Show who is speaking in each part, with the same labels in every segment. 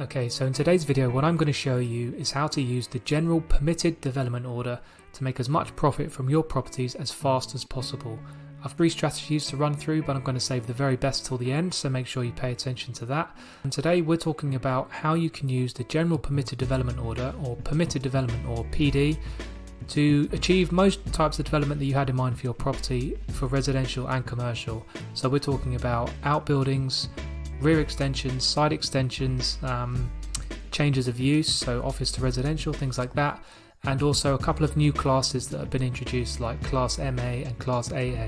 Speaker 1: Okay, so in today's video what I'm going to show you is how to use the general permitted development order to make as much profit from your properties as fast as possible. I've 3 strategies to run through, but I'm going to save the very best till the end, so make sure you pay attention to that. And today we're talking about how you can use the general permitted development order, or permitted development, or PD, to achieve most types of development that you had in mind for your property for residential and commercial. So we're talking about outbuildings, rear extensions, side extensions, changes of use, so office to residential, things like that, and also a couple of new classes that have been introduced like Class MA and Class AA.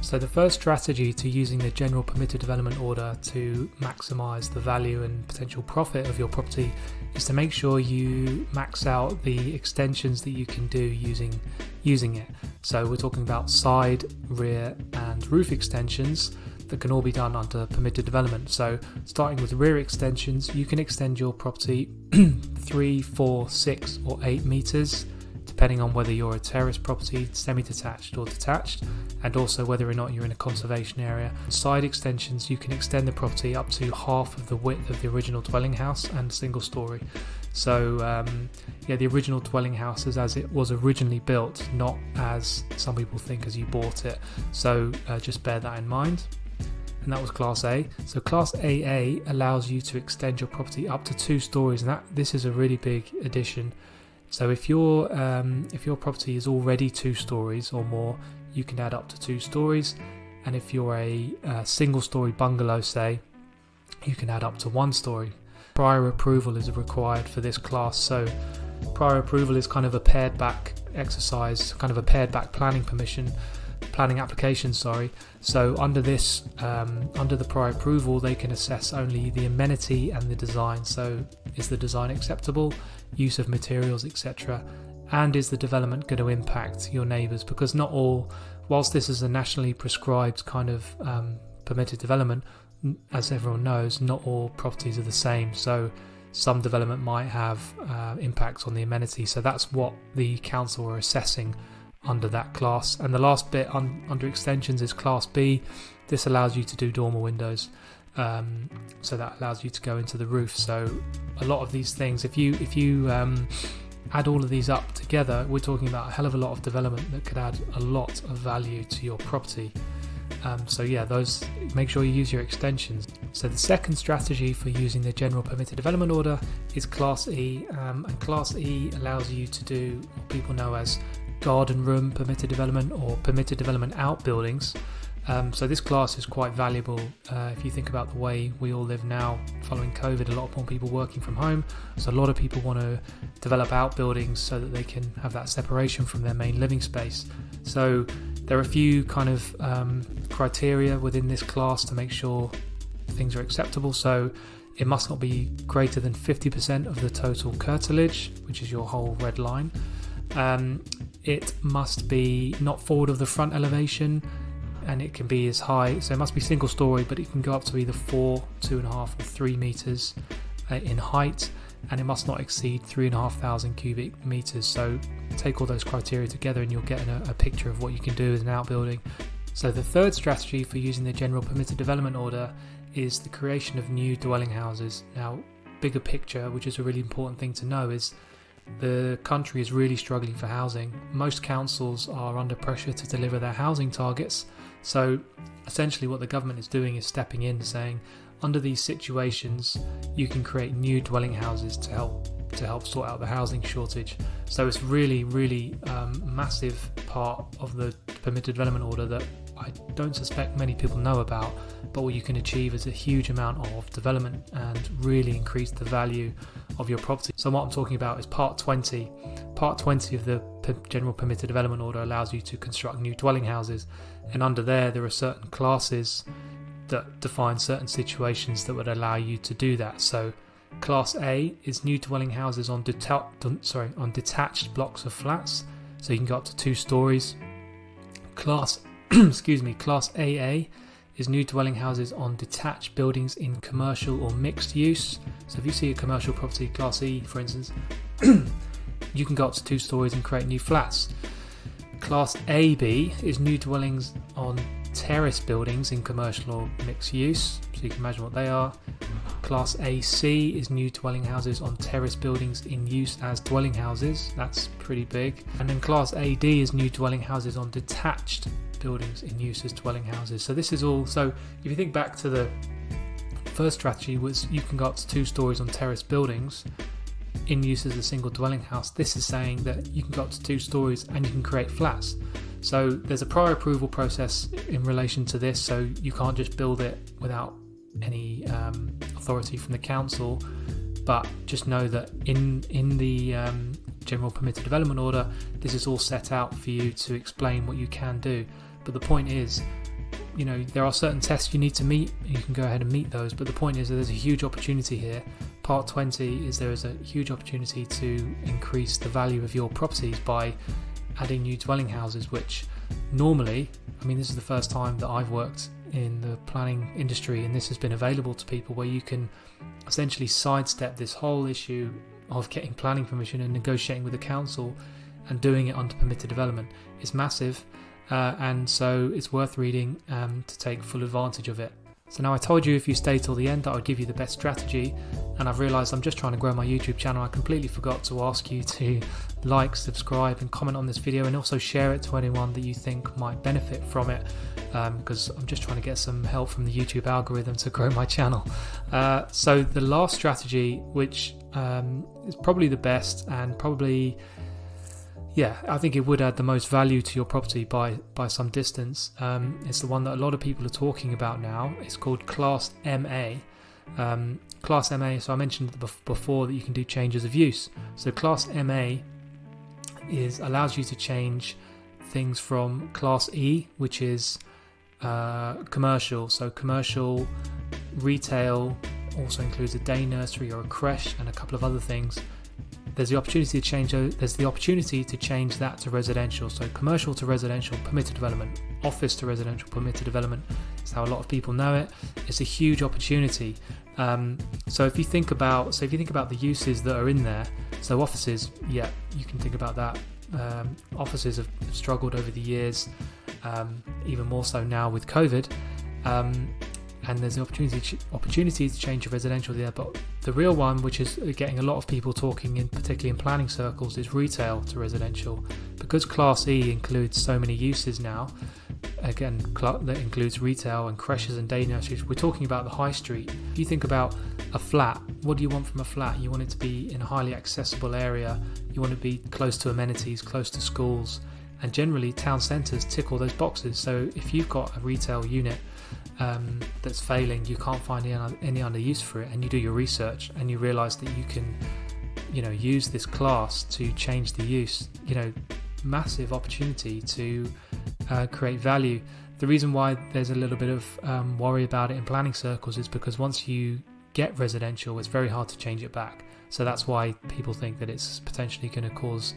Speaker 1: So the first strategy to using the general permitted development order to maximize the value and potential profit of your property is to make sure you max out the extensions that you can do using it. So we're talking about side, rear and roof extensions that can all be done under permitted development. So starting with rear extensions, you can extend your property 3, 4, 6 or 8 meters depending on whether you're a terrace property, semi-detached or detached, and also whether or not you're in a conservation area. Side extensions, you can extend the property up to half of the width of the original dwelling house and single story. So the original dwelling house is as it was originally built, not as some people think as you bought it. So just bear that in mind. And that was Class A. So Class AA allows you to extend your property up to 2 stories, and this is a really big addition. So if your property is already 2 stories or more, you can add up to 2 stories, and if you're a single story bungalow, say, you can add up to 1 story. Prior approval is required for this class, so prior approval is kind of a pared back exercise, kind of a pared back planning application. So under this, under the prior approval, they can assess only the amenity and the design. So is the design acceptable, use of materials, etc., and is the development going to impact your neighbours? Because not all, whilst this is a nationally prescribed kind of permitted development, as everyone knows, not all properties are the same. So some development might have impacts on the amenity. So that's what the council are assessing under that class. And the last bit under extensions is Class B. This allows you to do dormer windows, so that allows you to go into the roof. So a lot of these things, if you add all of these up together, we're talking about a hell of a lot of development that could add a lot of value to your property. Those, make sure you use your extensions. So the second strategy for using the general permitted development order is Class E, and Class E allows you to do what people know as garden room permitted development or permitted development outbuildings. So this class is quite valuable if you think about the way we all live now following COVID. A lot more people working from home, so a lot of people want to develop outbuildings so that they can have that separation from their main living space. So there are a few kind of criteria within this class to make sure things are acceptable. So it must not be greater than 50% of the total curtilage, which is your whole red line. It must be not forward of the front elevation, and it can be as high, so it must be single story, but it can go up to either 4, 2.5 or 3 meters in height, and it must not exceed 3,500 cubic meters. So take all those criteria together and you'll get a picture of what you can do as an outbuilding. So the third strategy for using the general permitted development order is the creation of new dwelling houses. Now, bigger picture, which is a really important thing to know, is the country is really struggling for housing. Most councils are under pressure to deliver their housing targets. So essentially what the government is doing is stepping in, saying under these situations you can create new dwelling houses to help sort out the housing shortage. So it's really massive part of the permitted development order that I don't suspect many people know about, but what you can achieve is a huge amount of development and really increase the value of your property. So what I'm talking about is Part 20. Part 20 of the General Permitted Development Order allows you to construct new dwelling houses, and under there are certain classes that define certain situations that would allow you to do that. So Class A is new dwelling houses on detached blocks of flats, so you can go up to 2 stories. Class AA is new dwelling houses on detached buildings in commercial or mixed use. So if you see a commercial property, Class E for instance, you can go up to 2 stories and create new flats. Class AB is new dwellings on terrace buildings in commercial or mixed use, so you can imagine what they are. Class AC is new dwelling houses on terrace buildings in use as dwelling houses. That's pretty big. And then Class AD is new dwelling houses on detached buildings in use as dwelling houses. So this is all, so if you think back to the first strategy, was you can go up to 2 stories on terrace buildings in use as a single dwelling house. This is saying that you can go up to 2 stories and you can create flats. So there's a prior approval process in relation to this, so you can't just build it without any authority from the council. But just know that in the general permitted development order, this is all set out for you to explain what you can do. But the point is, you know, there are certain tests you need to meet, and you can go ahead and meet those. But the point is that there's a huge opportunity here. Part 20 is there is a huge opportunity to increase the value of your properties by adding new dwelling houses, which normally, I mean, this is the first time that I've worked in the planning industry and this has been available to people, where you can essentially sidestep this whole issue of getting planning permission and negotiating with the council and doing it under permitted development. It's massive, and so it's worth reading to take full advantage of it. So now, I told you if you stay till the end that I would give you the best strategy, and I've realised I'm just trying to grow my YouTube channel. I completely forgot to ask you to like, subscribe and comment on this video, and also share it to anyone that you think might benefit from it, because I'm just trying to get some help from the YouTube algorithm to grow my channel. So the last strategy, which is probably the best, and probably, yeah, I think it would add the most value to your property by some distance. It's the one that a lot of people are talking about now. It's called Class MA. Class MA, so I mentioned before that you can do changes of use. So Class MA allows you to change things from Class E, which is commercial. So commercial, retail, also includes a day nursery or a creche and a couple of other things. There's the opportunity to change that to residential. So commercial to residential permitted development, office to residential permitted development is how a lot of people know it. It's a huge opportunity. So if you think about the uses that are in there, so offices, yeah, you can think about that. Offices have struggled over the years, even more so now with COVID. And there's the opportunity to change your residential there, but the real one, which is getting a lot of people talking, particularly in planning circles, is retail to residential. Because Class E includes so many uses now, again, that includes retail and creches and day nurseries. We're talking about the high street. If you think about a flat, what do you want from a flat? You want it to be in a highly accessible area. You want to be close to amenities, close to schools, and generally town centres tick all those boxes. So if you've got a retail unit that's failing, you can't find any other use for it, and you do your research and you realise that you can, use this class to change the use. Massive opportunity to create value. The reason why there's a little bit of worry about it in planning circles is because once you get residential, it's very hard to change it back. So that's why people think that it's potentially going to cause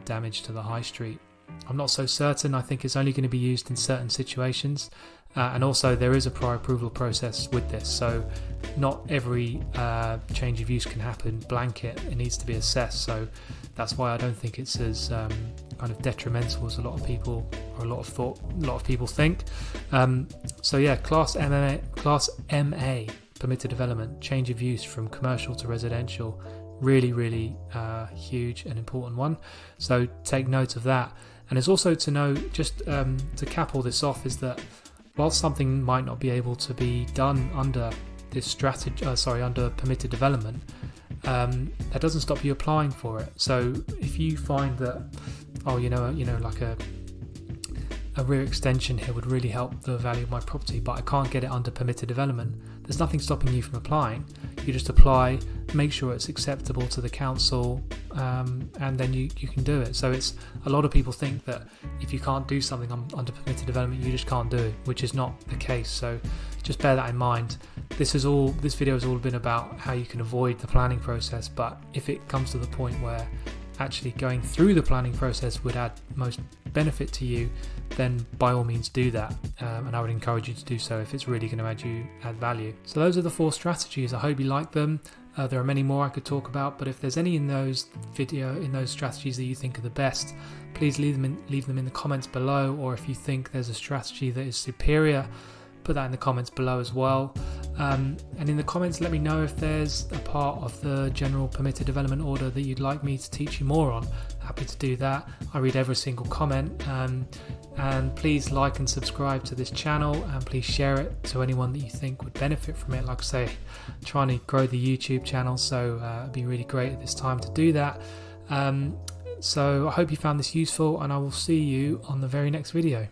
Speaker 1: damage to the high street. I'm not so certain. I think it's only going to be used in certain situations. And also there is a prior approval process with this, so not every change of use can happen blanket. It needs to be assessed, so that's why I don't think it's as kind of detrimental as a lot of people think. So yeah, Class MA permitted development, change of use from commercial to residential, really huge and important one, so take note of that. And it's also to know, just to cap all this off, is that whilst something might not be able to be done under this strategy, under permitted development, that doesn't stop you applying for it. So if you find that, like a rear extension here would really help the value of my property, but I can't get it under permitted development, there's nothing stopping you from applying. You just apply, make sure it's acceptable to the council, and then you can do it. So it's, a lot of people think that if you can't do something under permitted development, you just can't do it, which is not the case. So just bear that in mind. This video has all been about how you can avoid the planning process, but if it comes to the point where actually going through the planning process would add most benefit to you, then by all means do that, and I would encourage you to do so if it's really going to add value. So those are the 4 strategies. I hope you like them. There are many more I could talk about, but if there's any in those strategies that you think are the best, please leave them in the comments below, or if you think there's a strategy that is superior, put that in the comments below as well. And in the comments, let me know if there's a part of the general permitted development order that you'd like me to teach you more on. Happy to do that. I read every single comment. And please like and subscribe to this channel, and please share it to anyone that you think would benefit from it. Like I say, trying to grow the YouTube channel, so it'd be really great at this time to do that. So I hope you found this useful, and I will see you on the very next video.